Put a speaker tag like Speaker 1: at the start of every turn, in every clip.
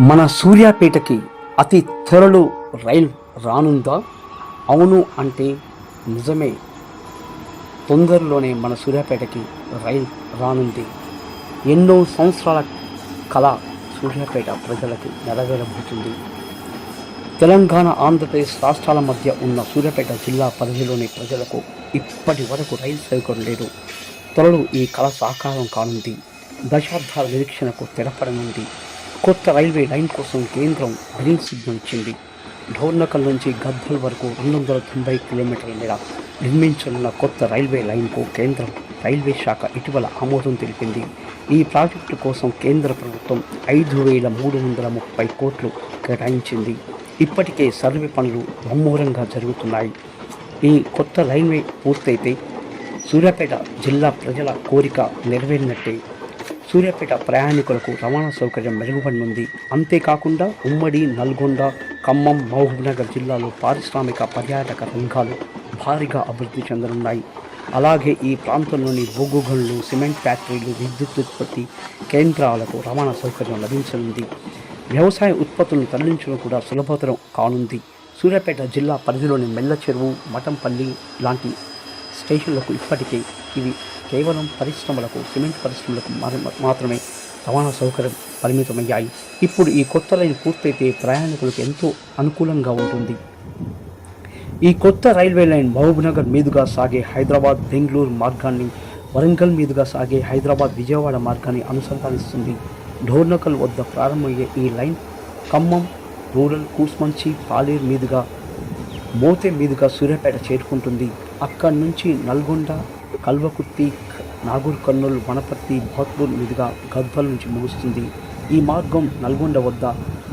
Speaker 1: మన సూర్యాపేటకి అతి త్వరలో రైలు రానుందా? అవును అంటే నిజమే. తొందరలోనే మన సూర్యాపేటకి రైలు రానుంది. ఎన్నో సంవత్సరాల కళ సూర్యాపేట ప్రజలకి నెరవేరబోతుంది. తెలంగాణ, ఆంధ్రప్రదేశ్ రాష్ట్రాల మధ్య ఉన్న సూర్యాపేట జిల్లా పరిధిలోని ప్రజలకు ఇప్పటి వరకు రైలు సౌకర్యం లేదు. త్వరలో ఈ కళ సాకారం కానుంది. దశాబ్దాల నిరీక్షణకు తెరపడనుంది. కొత్త రైల్వే లైన్ కోసం కేంద్రం గ్రీన్ సిగ్నల్ ఇచ్చింది. ఢోర్నకల్ నుంచి గద్వాల్ వరకు 290 కిలోమీటర్ల మేర నిర్మించనున్న కొత్త రైల్వే లైన్కు కేంద్రం రైల్వే శాఖ ఇటీవల ఆమోదం తెలిపింది. ఈ ప్రాజెక్టు కోసం కేంద్ర ప్రభుత్వం 5,330 కోట్లు కేటాయించింది. ఇప్పటికే సర్వే పనులు ముమ్మరంగా జరుగుతున్నాయి. ఈ కొత్త రైల్వే పూర్తయితే సూర్యాపేట జిల్లా ప్రజల కోరిక నెరవేరినట్టే. సూర్యాపేట ప్రయాణికులకు రవాణా సౌకర్యం మెరుగుపడనుంది. అంతేకాకుండా ఉమ్మడి నల్గొండ, ఖమ్మం, మహబూబ్నగర్ జిల్లాలో పారిశ్రామిక, పర్యాటక రంగాలు భారీగా అభివృద్ధి చెందనున్నాయి. అలాగే ఈ ప్రాంతంలోని బొగ్గు గనులు, సిమెంట్ ఫ్యాక్టరీలు, విద్యుత్ ఉత్పత్తి కేంద్రాలకు రవాణా సౌకర్యం లభించనుంది. వ్యవసాయ ఉత్పత్తులను తరలించడం కూడా సులభతరం కానుంది. సూర్యాపేట జిల్లా పరిధిలోని మెల్ల చెరువు, మఠంపల్లి లాంటి స్టేషన్లకు ఇప్పటికే ఇవి కేవలం పరిశ్రమలకు, సిమెంట్ పరిశ్రమలకు మాత్రమే రవాణా సౌకర్యం పరిమితమయ్యాయి. ఇప్పుడు ఈ కొత్త రైలు పూర్తయితే ప్రయాణికులకు ఎంతో అనుకూలంగా ఉంటుంది. ఈ కొత్త రైల్వే లైన్ మహబూబ్నగర్ మీదుగా సాగే హైదరాబాద్, బెంగళూరు మార్గాన్ని, వరంగల్ మీదుగా సాగే హైదరాబాద్, విజయవాడ మార్గాన్ని అనుసంధానిస్తుంది. ఢోర్నకల్ వద్ద ప్రారంభమయ్యే ఈ లైన్ ఖమ్మం, రూరల్, కూస్మంచి, పాలేరు మీదుగా, మోతే మీదుగా సూర్యాపేట చేరుకుంటుంది. అక్కడి నుంచి నల్గొండ, కల్వకుర్తి, నాగూర్ కర్నూలు, వనపర్తి, భోత్పూర్ మీదుగా గద్వాల్ నుంచి ముగుస్తుంది. ఈ మార్గం నల్గొండ వద్ద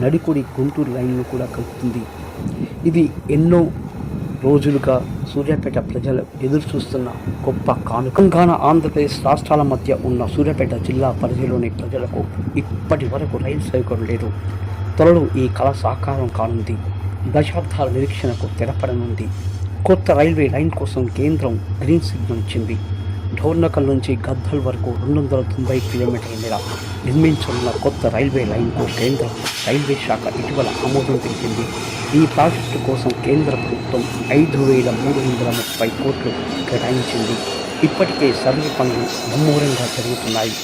Speaker 1: నడికుడి, గుంటూరు లైన్ను కూడా కలుపుతుంది. ఇది ఎన్నో రోజులుగా సూర్యాపేట ప్రజలు ఎదురు చూస్తున్న గొప్ప కానుక. తెలంగాణ, ఆంధ్రప్రదేశ్ రాష్ట్రాల మధ్య ఉన్న సూర్యాపేట జిల్లా పరిధిలోని ప్రజలకు ఇప్పటి వరకు రైలు సౌకర్యం లేదు. త్వరలో ఈ కళ సాకారం కానుంది. దశాబ్దాల నిరీక్షణకు తెరపడనుంది. కొత్త రైల్వే లైన్ కోసం కేంద్రం గ్రీన్ సిగ్నల్ ఇచ్చింది. ఢోర్నకల్ నుంచి గద్వాల్ వరకు 290 కిలోమీటర్ల మేర నిర్మించనున్న కొత్త రైల్వే లైన్కు కేంద్రం రైల్వే శాఖ ఇటీవల ఆమోదం తెలిపింది. ఈ ప్రాజెక్టు కోసం కేంద్ర ప్రభుత్వం 5,330 కోట్లు కేటాయించింది. ఇప్పటికే సర్వే పనులు ముమ్మరంగా జరుగుతున్నాయి.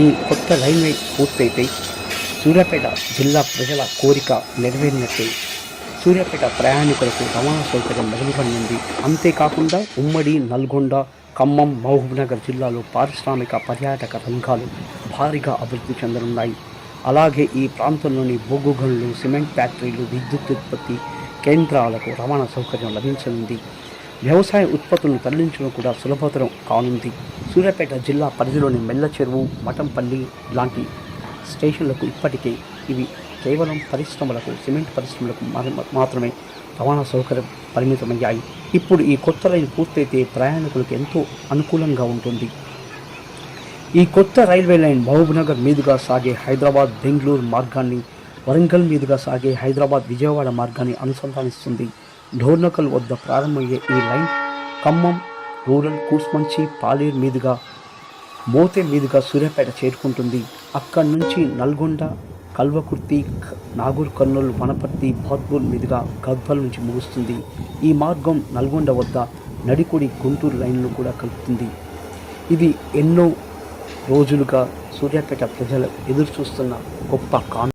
Speaker 1: ఈ కొత్త రైల్వే పూర్తయితే సూర్యాపేట జిల్లా ప్రజల కోరిక నెరవేరినట్టే. సూర్యాపేట ప్రయాణికులకు రవాణా సౌకర్యం మెరుగుపడనుంది. అంతేకాకుండా ఉమ్మడి నల్గొండ, ఖమ్మం, మహబూబ్నగర్ జిల్లాలో పారిశ్రామిక, పర్యాటక రంగాలు భారీగా అభివృద్ధి చెందనున్నాయి. అలాగే ఈ ప్రాంతంలోని బొగ్గు గనులు, సిమెంట్ ఫ్యాక్టరీలు, విద్యుత్ ఉత్పత్తి కేంద్రాలకు రవాణా సౌకర్యం లభించనుంది. వ్యవసాయ ఉత్పత్తులను తరలించడం కూడా సులభతరం కానుంది. సూర్యాపేట జిల్లా పరిధిలోని మెల్ల చెరువు, మఠంపల్లి లాంటి స్టేషన్లకు ఇప్పటికే ఇవి కేవలం పరిశ్రమలకు, సిమెంట్ పరిశ్రమలకు మాత్రమే రవాణా సౌకర్యం పరిమితమయ్యాయి. ఇప్పుడు ఈ కొత్త రైలు పూర్తయితే ప్రయాణికులకు ఎంతో అనుకూలంగా ఉంటుంది. ఈ కొత్త రైల్వే లైన్ మహబూబ్నగర్ మీదుగా సాగే హైదరాబాద్, బెంగళూరు మార్గాన్ని, వరంగల్ మీదుగా సాగే హైదరాబాద్, విజయవాడ మార్గాన్ని అనుసంధానిస్తుంది. ఢోర్నకల్ వద్ద ప్రారంభమయ్యే ఈ లైన్ ఖమ్మం, రూరల్, కూస్మంచి, పాలేరు మీదుగా, మోతే మీదుగా సూర్యాపేట చేరుకుంటుంది. అక్కడి నుంచి నల్గొండ, కల్వకుర్తి, నాగూర్ కర్నూలు, వనపర్తి, భోత్పూర్ మీదుగా గద్వాల్ నుంచి ముగుస్తుంది. ఈ మార్గం నల్గొండ వద్ద నడికుడి, గుంటూరు లైన్ను కూడా కలుపుతుంది. ఇది ఎన్నో రోజులుగా సూర్యాపేట ప్రజలు ఎదురు చూస్తున్న గొప్ప కానుక.